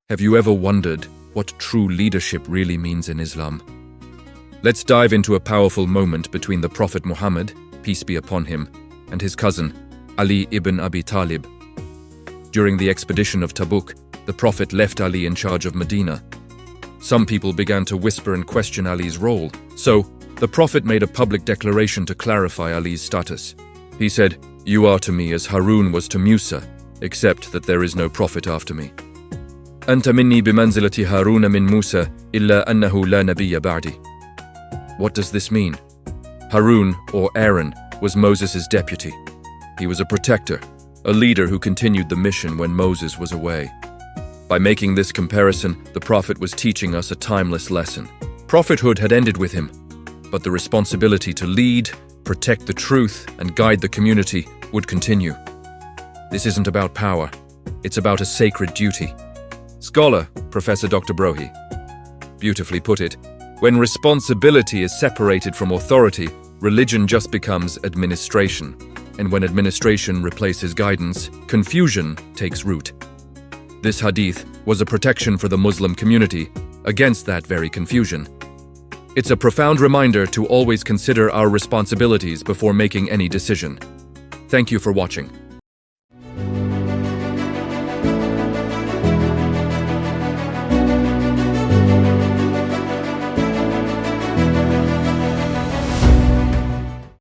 Have you ever wondered what true leadership really means in Islam? Let's dive into a powerful moment between the Prophet Muhammad, peace be upon him, and his cousin, Ali ibn Abi Talib. During the expedition of Tabuk, the Prophet left Ali in charge of Medina. Some people began to whisper and question Ali's role, so the Prophet made a public declaration to clarify Ali's status. He said, "You are to me as Harun was to Musa, except that there is no prophet after me. أنت مني بمنزلة هارون من موسى إلا أنه لا نبي بعدي." What does this mean? Harun, or Aaron, was Moses' deputy. He was a protector, a leader who continued the mission when Moses was away. By making this comparison, the Prophet was teaching us a timeless lesson. Prophethood had ended with him, but the responsibility to lead, protect the truth, and guide the community would continue. This isn't about power, it's about a sacred duty. Scholar, Professor Dr. Brohi, beautifully put it, when responsibility is separated from authority, religion just becomes administration. And when administration replaces guidance, confusion takes root. This hadith was a protection for the Muslim community against that very confusion. It's a profound reminder to always consider our responsibilities before making any decision. Thank you for watching.